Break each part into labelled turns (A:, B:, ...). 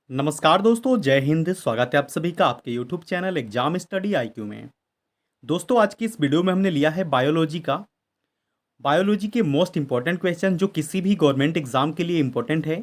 A: नमस्कार दोस्तों, जय हिंद। स्वागत है आप सभी का आपके YouTube channel exam study IQ में। दोस्तों, आज की इस वीडियो में हमने लिया है बायोलॉजी के मोस्ट इंपॉर्टेंट क्वेश्चन जो किसी भी गवर्नमेंट एग्जाम के लिए इंपॉर्टेंट है।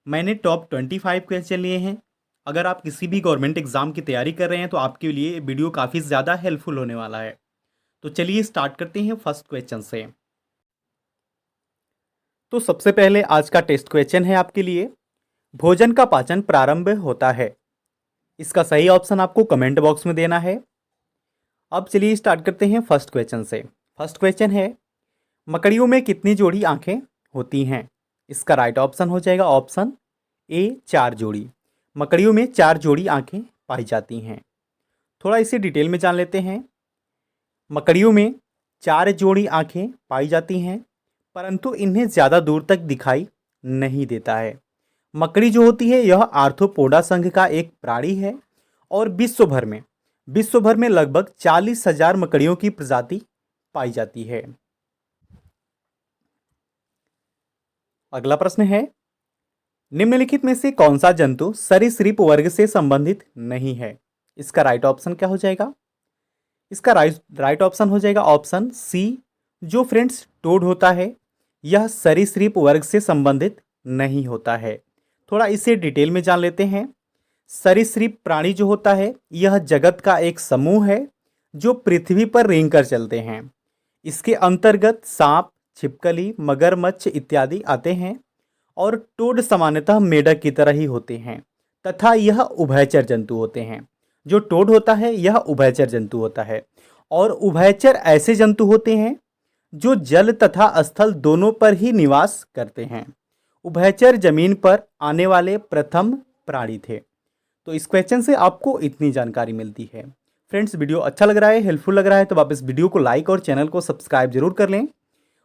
A: मैंने टॉप 25 क्वेश्चन लिए हैं। अगर आप किसी भी गवर्नमेंट एग्जाम की तैयारी कर रहे हैं तो आपके लिए ये वीडियो काफ़ी ज़्यादा हेल्पफुल होने वाला है। तो चलिए स्टार्ट करते हैं फर्स्ट क्वेश्चन से। तो सबसे पहले आज का टेस्ट क्वेश्चन है आपके लिए, भोजन का पाचन प्रारंभ होता है। इसका सही ऑप्शन आपको कमेंट बॉक्स में देना है। अब चलिए स्टार्ट करते हैं फर्स्ट क्वेश्चन से। फर्स्ट क्वेश्चन है, मकड़ियों में कितनी जोड़ी आंखें होती हैं? इसका राइट ऑप्शन हो जाएगा ऑप्शन ए 4 जोड़ी। मकड़ियों में 4 जोड़ी आंखें पाई जाती हैं। थोड़ा इसे डिटेल में जान लेते हैं। मकड़ियों में 4 जोड़ी आंखें पाई जाती हैं, परंतु इन्हें ज़्यादा दूर तक दिखाई नहीं देता है। मकड़ी जो होती है यह आर्थ्रोपोडा संघ का एक प्राणी है और विश्व भर में लगभग 40,000 मकड़ियों की प्रजाति पाई जाती है। अगला प्रश्न है, निम्नलिखित में से कौन सा जंतु सरीसृप वर्ग से संबंधित नहीं है? इसका राइट ऑप्शन क्या हो जाएगा? इसका राइट ऑप्शन हो जाएगा ऑप्शन सी, जो फ्रेंड्स टोड होता है यह सरीसृप वर्ग से संबंधित नहीं होता है। थोड़ा इसे डिटेल में जान लेते हैं। सरीसृप प्राणी जो होता है यह जगत का एक समूह है जो पृथ्वी पर रेंग कर चलते हैं। इसके अंतर्गत सांप, छिपकली, मगरमच्छ इत्यादि आते हैं और टोड सामान्यतः मेढक की तरह ही होते हैं तथा यह उभयचर जंतु होते हैं। जो टोड होता है यह उभयचर जंतु होता है और उभयचर ऐसे जंतु होते हैं जो जल तथा स्थल दोनों पर ही निवास करते हैं। उभयचर जमीन पर आने वाले प्रथम प्राणी थे। तो इस क्वेश्चन से आपको इतनी जानकारी मिलती है। फ्रेंड्स, वीडियो अच्छा लग रहा है, हेल्पफुल लग रहा है तो आप इस वीडियो को लाइक और चैनल को सब्सक्राइब जरूर कर लें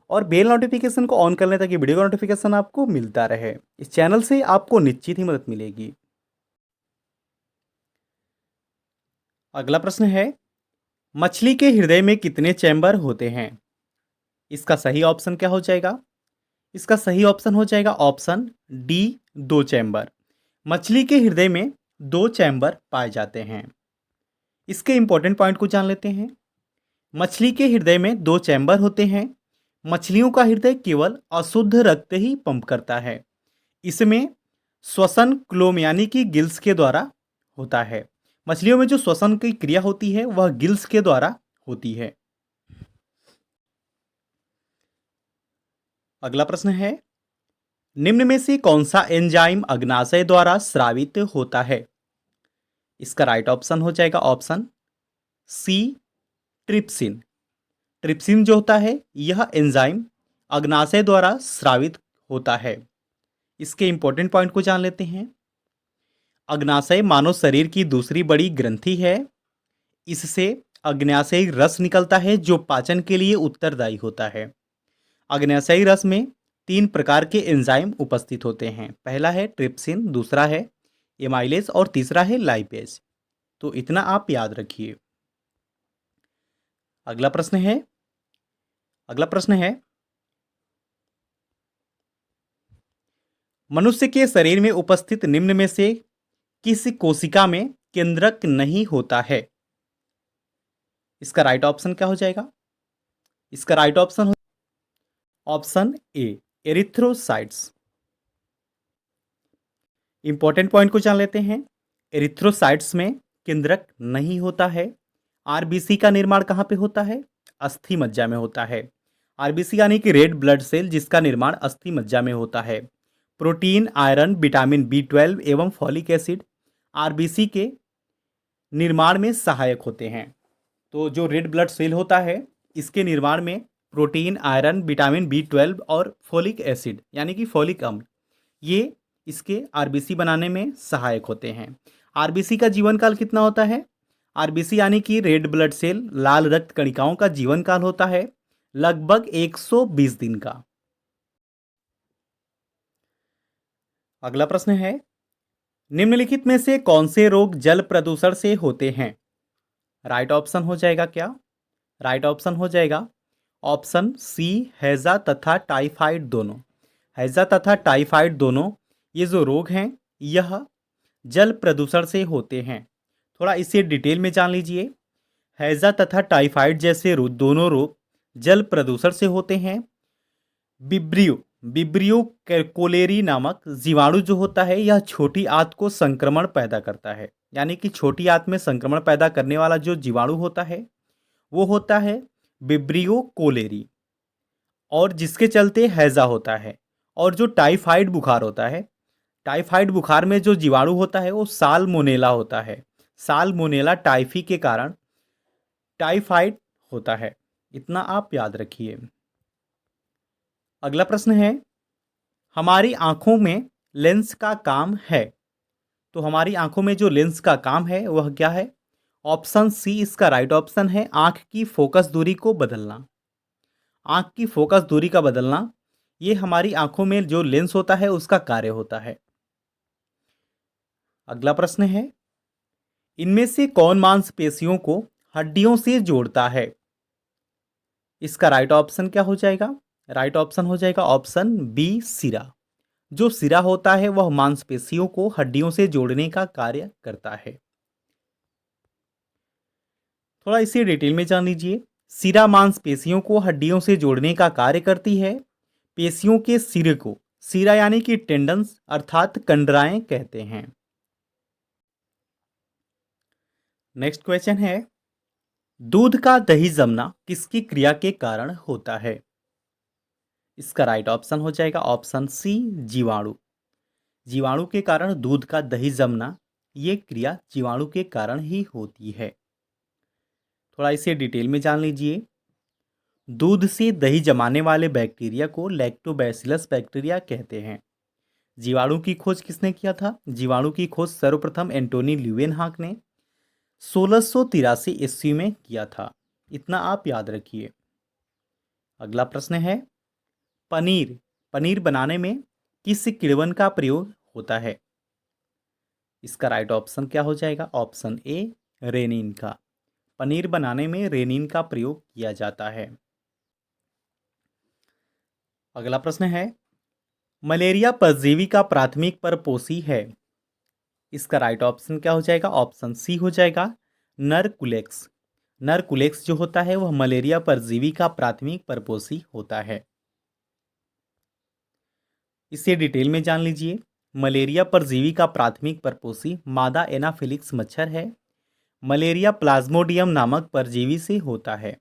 A: और बेल नोटिफिकेशन को ऑन कर लें ताकि वीडियो का नोटिफिकेशन आपको मिलता रहे। इस चैनल से आपको निश्चित ही मदद मिलेगी। अगला प्रश्न है, मछली के हृदय में कितने चैम्बर होते हैं? इसका सही ऑप्शन क्या हो जाएगा? इसका सही ऑप्शन हो जाएगा ऑप्शन डी 2 चैम्बर। मछली के हृदय में 2 चैम्बर पाए जाते हैं। इसके इंपॉर्टेंट पॉइंट को जान लेते हैं। मछली के हृदय में 2 चैम्बर होते हैं। मछलियों का हृदय केवल अशुद्ध रक्त ही पंप करता है। इसमें श्वसन क्लोम यानी कि गिल्स के द्वारा होता है। मछलियों में जो श्वसन की क्रिया होती है वह गिल्स के द्वारा होती है। अगला प्रश्न है, निम्न में से कौन सा एंजाइम अग्नाशय द्वारा स्रावित होता है? इसका राइट ऑप्शन हो जाएगा ऑप्शन सी, ट्रिप्सिन। ट्रिप्सिन जो होता है यह एंजाइम अग्नाशय द्वारा स्रावित होता है। इसके इंपॉर्टेंट पॉइंट को जान लेते हैं। अग्नाशय मानव शरीर की दूसरी बड़ी ग्रंथि है। इससे अग्नाशयी रस निकलता है जो पाचन के लिए उत्तरदायी होता है। अग्नाशयी रस में 3 प्रकार के एंजाइम उपस्थित होते हैं। पहला है ट्रिप्सिन, दूसरा है एमाइलेज और तीसरा है लाइपेज। तो इतना आप याद रखिए। अगला प्रश्न है, मनुष्य के शरीर में उपस्थित निम्न में से किस कोशिका में केंद्रक नहीं होता है? इसका राइट ऑप्शन क्या हो जाएगा? इसका राइट ऑप्शन हो option A, erythrocytes. Important point को जान लेते हैं। एरिथ्रोसाइट्स में केंद्रक नहीं होता है। आरबीसी का निर्माण कहाँ पे होता है? अस्थि मज्जा में होता है। आरबीसी यानी कि रेड ब्लड सेल, जिसका निर्माण अस्थि मज्जा में होता है। प्रोटीन, आयरन, विटामिन B12 एवं फॉलिक एसिड आरबीसी के निर्माण में सहायक होते हैं। तो जो रेड ब्लड सेल होता है इसके निर्माण में प्रोटीन, आयरन, विटामिन B12 और फॉलिक एसिड यानी कि फॉलिक अम्ल ये इसके आरबीसी बनाने में सहायक होते हैं। आरबीसी का जीवन काल कितना होता है? आरबीसी यानी कि रेड ब्लड सेल लाल रक्त कणिकाओं का जीवन काल होता है लगभग 120 दिन का। अगला प्रश्न है, निम्नलिखित में से कौन से रोग जल प्रदूषण से होते हैं? राइट ऑप्शन हो जाएगा क्या? राइट ऑप्शन हो जाएगा ऑप्शन सी, हैजा तथा टाइफाइड दोनों। हैजा तथा टाइफाइड दोनों ये जो रोग हैं यह जल प्रदूषण से होते हैं? थोड़ा इसे डिटेल में जान लीजिए। हैजा तथा टाइफाइड जैसे दोनों रोग जल प्रदूषण से होते हैं। बिब्रियो बिब्रियो कोलेरी नामक जीवाणु जो होता है, यह छोटी आंत को संक्रमण पैदा करता है। यानी कि छोटी आंत में संक्रमण पैदा करने वाला जो जीवाणु होता है वो होता है बिब्रियो कोलेरी, और जिसके चलते हैजा होता है। और जो टाइफाइड बुखार होता है, टाइफाइड बुखार में जो जीवाणु होता है वो साल्मोनेला होता है। साल्मोनेला टाइफी के कारण टाइफाइड होता है। इतना आप याद रखिए। अगला प्रश्न है, हमारी आंखों में लेंस का काम है। तो हमारी आंखों में जो लेंस का काम है वह क्या है? ऑप्शन सी इसका राइट ऑप्शन है, आंख की फोकस दूरी को बदलना। आंख की फोकस दूरी का बदलना, ये हमारी आंखों में जो लेंस होता है उसका कार्य होता है। अगला प्रश्न है, इनमें से कौन मांसपेशियों को हड्डियों से जोड़ता है? इसका राइट ऑप्शन क्या हो जाएगा? राइट ऑप्शन हो जाएगा ऑप्शन बी सिरा। जो सिरा होता है वह मांसपेशियों को हड्डियों से जोड़ने का कार्य करता है। थोड़ा इसे डिटेल में जान लीजिए। सिरा मांसपेशियों को हड्डियों से जोड़ने का कार्य करती है। पेशियों के सिरे को सिरा यानी कि टेंडन्स अर्थात कंडराएं कहते हैं। नेक्स्ट क्वेश्चन है, दूध का दही जमना किसकी क्रिया के कारण होता है? इसका राइट ऑप्शन हो जाएगा ऑप्शन सी जीवाणु। जीवाणु के कारण दूध का दही जमना, ये क्रिया जीवाणु के कारण ही होती है। थोड़ा इसे डिटेल में जान लीजिए। दूध से दही जमाने वाले बैक्टीरिया को लैक्टोबैसिलस बैक्टीरिया कहते हैं। जीवाणु की खोज किसने किया था? जीवाणु की खोज सर्वप्रथम एंटोनी ल्यूवेनहाक ने 1683 ईस्वी में किया था। इतना आप याद रखिए। अगला प्रश्न है, पनीर पनीर बनाने में किस किण्वन का प्रयोग होता है? इसका राइट ऑप्शन क्या हो जाएगा? ऑप्शन ए रेनिन का। पनीर बनाने में रेनिन का प्रयोग किया जाता है। अगला प्रश्न है, मलेरिया परजीवी का प्राथमिक परपोषी है। इसका राइट ऑप्शन क्या हो जाएगा? ऑप्शन सी हो जाएगा नरकुलेक्स। नरकुलेक्स जो होता है वह मलेरिया परजीवी का प्राथमिक परपोषी होता है। इसे डिटेल में जान लीजिए। मलेरिया परजीवी का प्राथमिक परपोषी मादा एनाफिलिक्स मच्छर है। मलेरिया प्लाज्मोडियम नामक परजीवी से होता है।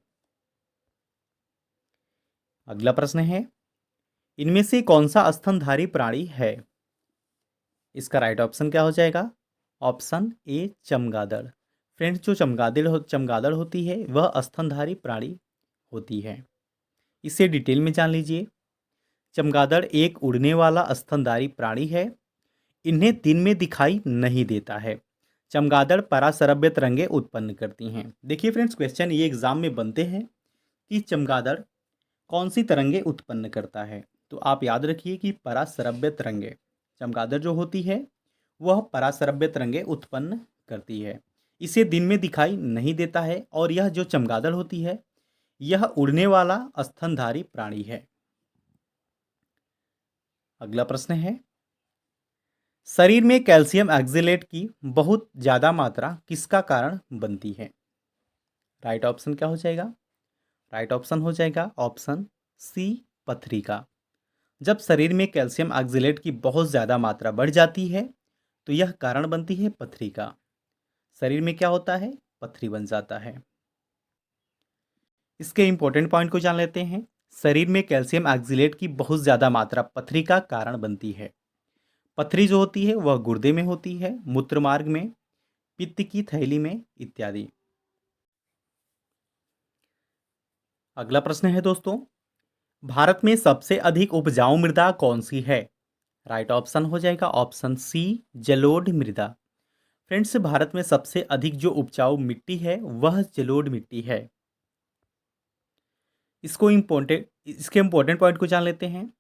A: अगला प्रश्न है, इनमें से कौन सा स्तनधारी प्राणी है? इसका राइट ऑप्शन क्या हो जाएगा? ऑप्शन ए चमगादड़। फ्रेंड्स, जो चमगादड़ होती है वह स्तनधारी प्राणी होती है। इसे डिटेल में जान लीजिए। चमगादड़ एक उड़ने वाला स्तनधारी प्राणी है। इन्हें दिन में दिखाई नहीं देता है। चमगादड़ परासरभ्य तरंगे उत्पन्न करती हैं। देखिए फ्रेंड्स, क्वेश्चन ये एग्जाम में बनते हैं कि चमगादड़ कौन सी तरंगे उत्पन्न करता है। तो आप याद रखिए कि परासरभ्य तरंगे, चमगादड़ जो होती है वह परासरभ्य तरंगे उत्पन्न करती है। इसे दिन में दिखाई नहीं देता है, और यह जो चमगादड़ होती है यह उड़ने वाला स्तनधारी प्राणी है। अगला प्रश्न है, शरीर में कैल्शियम ऑक्जेलेट की बहुत ज़्यादा मात्रा किसका कारण बनती है? राइट ऑप्शन क्या हो जाएगा? राइट ऑप्शन हो जाएगा ऑप्शन सी पथरी का। जब शरीर में कैल्शियम ऑक्जेलेट की बहुत ज़्यादा मात्रा बढ़ जाती है तो यह कारण बनती है पथरी का। शरीर में क्या होता है? पथरी बन जाता है। इसके इंपॉर्टेंट पॉइंट को जान लेते हैं। शरीर में कैल्शियम ऑक्जेलेट की बहुत ज़्यादा मात्रा पथरी का कारण बनती है। पथरी जो होती है वह गुर्दे में होती है, मूत्रमार्ग में, पित्त की थैली में इत्यादि। अगला प्रश्न है दोस्तों, भारत में सबसे अधिक उपजाऊ मृदा कौन सी है? राइट ऑप्शन हो जाएगा ऑप्शन सी जलोढ़ मृदा। फ्रेंड्स, भारत में सबसे अधिक जो उपजाऊ मिट्टी है वह जलोढ़ मिट्टी है। इसके इंपॉर्टेंट पॉइंट को जान लेते हैं।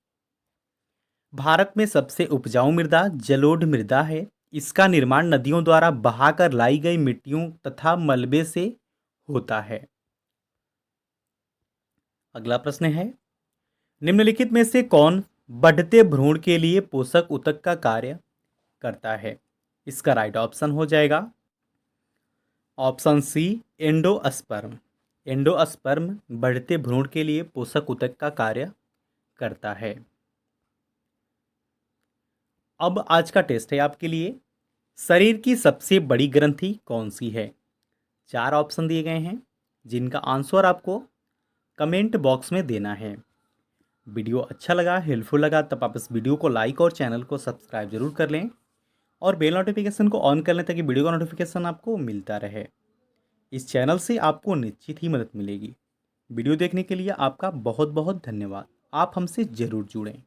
A: भारत में सबसे उपजाऊ मृदा जलोढ़ मृदा है। इसका निर्माण नदियों द्वारा बहाकर लाई गई मिट्टियों तथा मलबे से होता है। अगला प्रश्न है, निम्नलिखित में से कौन बढ़ते भ्रूण के लिए पोषक ऊतक का कार्य करता है? इसका राइट ऑप्शन हो जाएगा ऑप्शन सी एंडोस्पर्म। एंडोस्पर्म बढ़ते भ्रूण के लिए पोषक ऊतक का कार्य करता है। अब आज का टेस्ट है आपके लिए, शरीर की सबसे बड़ी ग्रंथि कौन सी है? 4 ऑप्शन दिए गए हैं जिनका आंसर आपको कमेंट बॉक्स में देना है। वीडियो अच्छा लगा, हेल्पफुल लगा तब आप इस वीडियो को लाइक और चैनल को सब्सक्राइब जरूर कर लें और बेल नोटिफिकेशन को ऑन कर लें ताकि वीडियो का नोटिफिकेशन आपको मिलता रहे। इस चैनल से आपको निश्चित ही मदद मिलेगी। वीडियो देखने के लिए आपका बहुत बहुत धन्यवाद। आप हमसे ज़रूर जुड़ें।